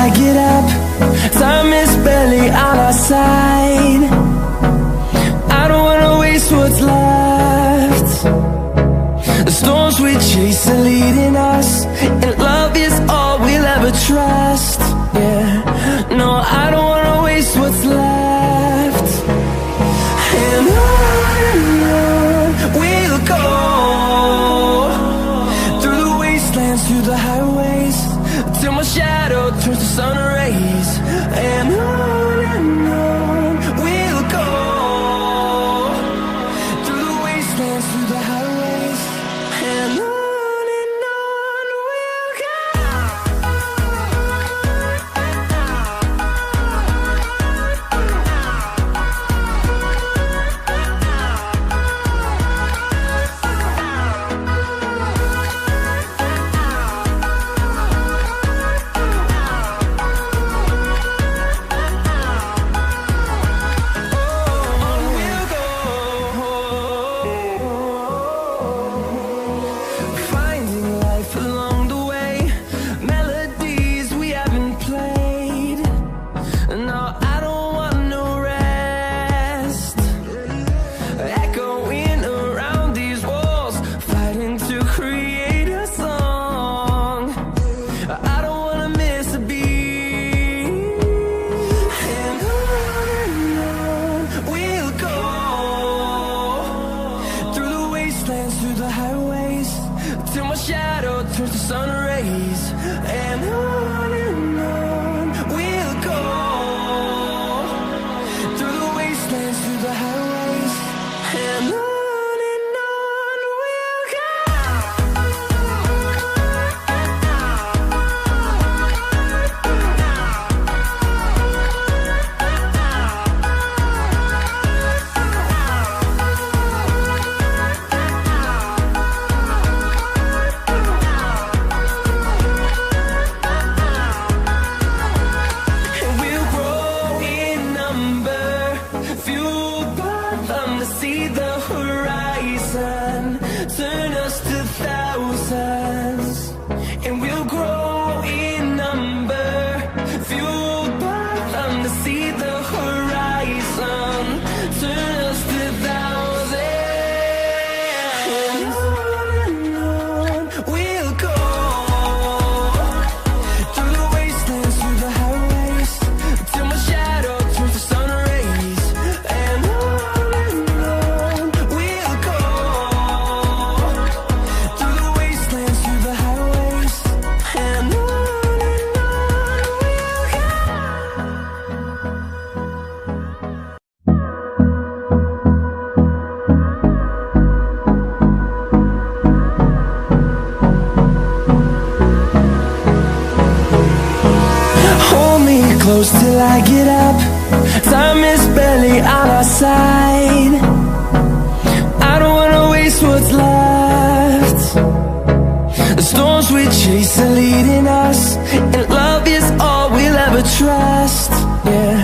I get up. Time is barely on our side. I don't wanna waste what's left. The storms we chase are leading us, and love is all we'll ever trust. Yeah, no, I don't wanna waste what's left. And on we'll go, through the wastelands, through the highways, till my shadow turns to sun rays. And on we'll go, through the wastelands, through the highways, and on we'll go. Through the highways, till my shadow turns to sun rays. And on we'll go, through the wastelands, through the highways, and on we'll go. See the horizon, turn us to thousands, and we'll grow in number, fueled by them to see the horizon, turn us to thousands. And on we'll go, through the wastelands, through the highways, till my shadow turns to sun rays. And close till I get up. Time is barely on our side. I don't wanna waste what's left. The storms we chase are leading us, and love is all we'll ever trust. Yeah.